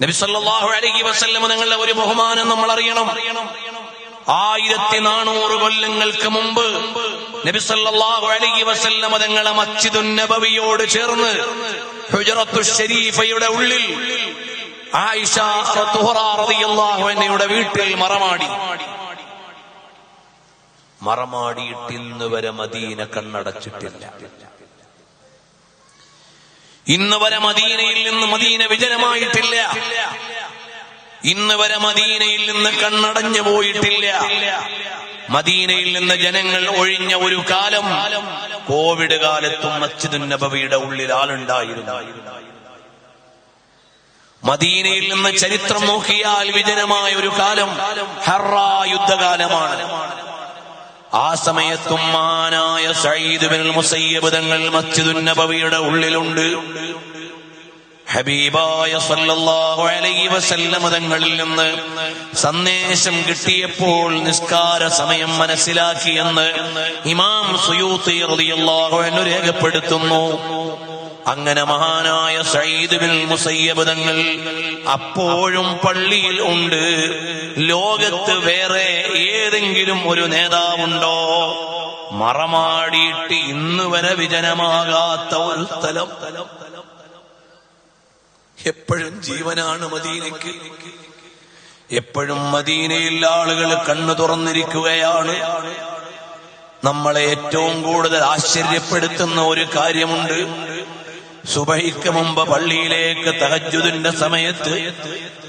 നബി സല്ലല്ലാഹു അലൈഹി വസല്ലം തങ്ങളുടെ ഒരു ബഹുമാനം നമ്മൾ അറിയണം. 1400 കൊല്ലങ്ങൾക്ക് മുമ്പ് നബി സല്ലല്ലാഹു അലൈഹി വസല്ലം തങ്ങളെ മസ്ജിദുൻ നബവിയോട് ചേർന്ന് ഹുജറത്തുൽ ശരീഫയുടെ ഉള്ളിൽ ആയിഷ റളിയല്ലാഹു അൻഹയുടെ വീട്ടിൽ മറമാടിയിട്ട് ഇന്ന് വരെ മദീന കണ്ണടച്ചിട്ടില്ല. ഇന്ന് വരെ മദീനയിൽ നിന്ന് മദീന വിജനമായിട്ടില്ല. ഇന്ന് വരെ മദീനയിൽ നിന്ന് കണ്ണടഞ്ഞു പോയിട്ടില്ല. മദീനയിൽ നിന്ന് ജനങ്ങൾ ഒഴിഞ്ഞ ഒരു കാലം കോവിഡ് കാലത്തും മസ്ജിദുൻ നബവിയുടെ ഉള്ളിൽ ആളുണ്ടായിരുന്നു. മദീനയിൽ നിന്ന് ചരിത്രം നോക്കിയാൽ വിജനമായ ഒരു കാലം ഹറാ യുദ്ധകാലമാണ്. ആ സമയത്തും മാനായ സഈദ് ബിനുൽ മുസയ്യിബ് തങ്ങൾ മസ്ജിദുൻ നബവിയുടെ ഉള്ളിലുണ്ട്. ഹബീബായ സല്ലല്ലാഹു അലൈഹി വസല്ലം തങ്ങളിൽ നിന്ന് സന്ദേശം കിട്ടിയപ്പോൾ നിസ്കാര സമയം മനസ്സിലാക്കിയെന്ന് ഇമാം സുയൂത്തി റളിയല്ലാഹു അൻഹു രേഖപ്പെടുത്തുന്നു. അങ്ങനെ മഹാനായ സഈദ് ബിനുൽ മുസയ്യിബ് തങ്ങൾ അപ്പോഴും പള്ളിയിൽ ഉണ്ട്. ലോകത്ത് വേറെ ഏതെങ്കിലും ഒരു നേതാവുണ്ടോ മറമാടിയിട്ട് ഇന്ന് വരെ വിജനമാകാത്ത ഒരു സ്ഥലം? എപ്പോഴും ജീവനാണ് മദീനയ്ക്ക്. എപ്പോഴും മദീനയിൽ ആളുകൾ കണ്ണു തുറന്നിരിക്കുകയാണ്. നമ്മളെ ഏറ്റവും കൂടുതൽ ആശ്ചര്യപ്പെടുത്തുന്ന ഒരു കാര്യമുണ്ട്. സുബഹിക്ക് മുമ്പ് പള്ളിയിലേക്ക് തഹജ്ജുദിന്റെ സമയത്ത്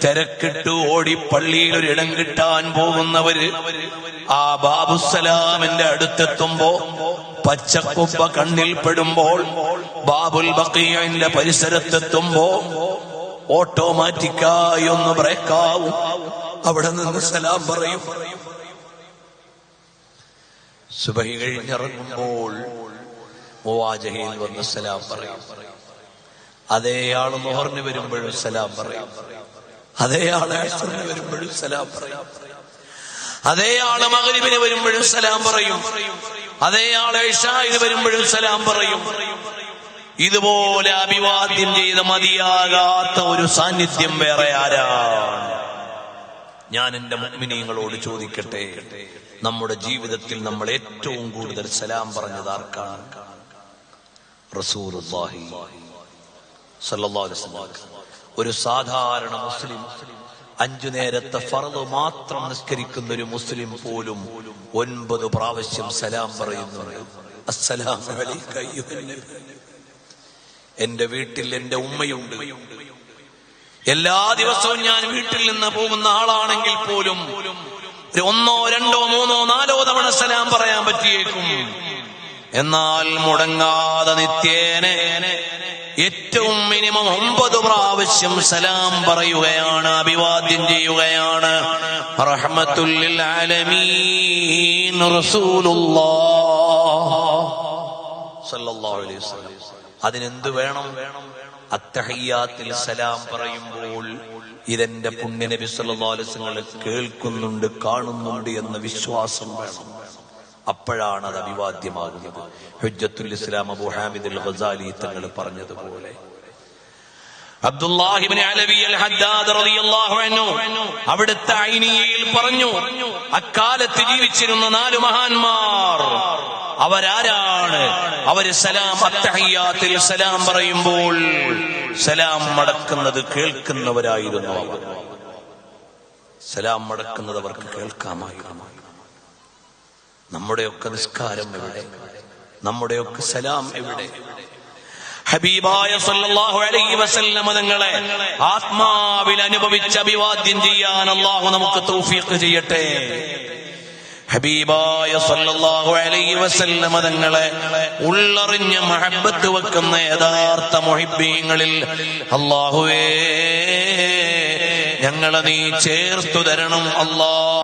തിരക്കിട്ടു ഓടി പള്ളിയിൽ ഒരിടം കിട്ടാൻ പോകുന്നവര് ആ ബാബുസലാമിന്റെ അടുത്തെത്തുമ്പോ പച്ചക്കുപ്പ കണ്ണിൽ പെടുമ്പോൾ ബാബുൽ ബഖീഇന്റെ പരിസരത്തെത്തുമ്പോ ഓട്ടോമാറ്റിക്കായി ഒന്ന് ബ്രേക്കാവും. അവിടെ നിന്ന് സലാം പറയും. സുബഹി കഴിഞ്ഞിറങ്ങുമ്പോൾ മുവാജഹയിൽ വന്ന് സലാം പറയും. അതേ ആള് മുഹറിന് വരുമ്പോഴും സലാം പറയും. അതേ ആള് അസ്റിന് വരുമ്പോഴും സലാം പറയും. അതേ ആള് മഗ്രിബിന് വരുമ്പോഴും സലാം പറയും. അതേ ആള് ഇശാഇന് വരുമ്പോഴും സലാം പറയും. ഇതുപോലെ അഭിവാദ്യം ചെയ്ത് മതിയാകാത്ത ഒരു സാന്നിധ്യം വേറെ ആരാണ്? ഞാൻ എന്റെ മുഅ്മിനീങ്ങളോട് ചോദിക്കട്ടെ, നമ്മുടെ ജീവിതത്തിൽ നമ്മൾ ഏറ്റവും കൂടുതൽ സലാം പറഞ്ഞത് ആർക്കാണ്? റസൂലുള്ളാഹി സ്വല്ലല്ലാഹു അലൈഹി വസല്ലം. ഒരു സാധാരണ മുസ്ലിം 5 നേരത്തെ ഫർദ് മാത്രം നിസ്കരിക്കുന്ന ഒരു മുസ്ലിം പോലും 9 പ്രാവശ്യം സലാം പറയുന്നുണ്ട്. അസ്സലാമു അലൈക അയ്യുഹൻ നബി. എന്റെ വീട്ടിൽ എന്റെ ഉമ്മയുണ്ട്. എല്ലാ ദിവസവും ഞാൻ വീട്ടിൽ നിന്ന് പോകുന്ന ആളാണെങ്കിൽ പോലും 1, 2, 3, 4 തവണ സലാം പറയാൻ പറ്റിയേക്കും. എന്നാൽ മുടങ്ങാതെ നിത്യേന ഏറ്റവും മിനിമം 9 പ്രാവശ്യം സലാം പറയുകയാണ്, അഭിവാദ്യം ചെയ്യുകയാണ്. റഹ്മത്തുൽ ലിൽ ആലമീൻ റസൂലുള്ളാഹ് സ്വല്ലല്ലാഹു അലൈഹി വസല്ലം. അതിനെന്ത് വേണം? അത്തഹിയ്യാത്തിൽ സലാം പറയുമ്പോൾ ഇതെന്റെ പുണ്യ നബി സല്ലല്ലാഹു അലൈഹി വസല്ലം കേൾക്കുന്നുണ്ട്, കാണുന്നുണ്ട് എന്ന വിശ്വാസം വേണം. അപ്പോഴാണ് അത് അഭിവാദ്യമാകുന്നത്. ഹുജ്ജത്തുൽ ഇസ്ലാം അബൂ ഹാമിദ് അൽ ഗസാലി തങ്ങൾ പറഞ്ഞതുപോലെ അബ്ദുല്ലാഹി ഇബ്നു അലവി അൽ ഹദ്ദാദ് റളിയല്ലാഹു അൻഹു അവിടുത്തെ ഐനിയയിൽ പറഞ്ഞു, അക്കാലത്ത് ജീവിച്ചിരുന്ന 4 മഹാന്മാർ അവരാരാണ്? അവര് സലാം അത്തഹിയ്യാത്തിൽ സലാം പറയുമ്പോൾ സലാം മടക്കുന്നത് കേൾക്കുന്നവരായിരുന്നു. അവർ സലാം മടക്കുന്നത് അവർക്ക് കേൾക്കാമായിരുന്നു. നമ്മുടെയൊക്കെ നിസ്കാരം എവിടെ? നമ്മുടെയൊക്കെ സലാം എവിടെ? ഹബീബായ സല്ലല്ലാഹു അലൈഹി വസല്ലം തങ്ങളെ ആത്മാവിൽ അനുഭവിച്ച് അഭിവാദ്യം ചെയ്യാൻ അല്ലാഹു നമുക്ക് തൗഫീഖ് ചെയ്യട്ടെ. ഹബീബായ സല്ലല്ലാഹു അലൈഹി വസല്ലം തങ്ങളെ ഉള്ളറിഞ്ഞ് മഹബ്ബത്ത് വെക്കുന്ന യഥാർത്ഥ മുഹിബ്ബീങ്ങളിൽ അല്ലാഹുവേ ഞങ്ങളെ നീ ചേർത്തു തരണം അല്ലാഹ്.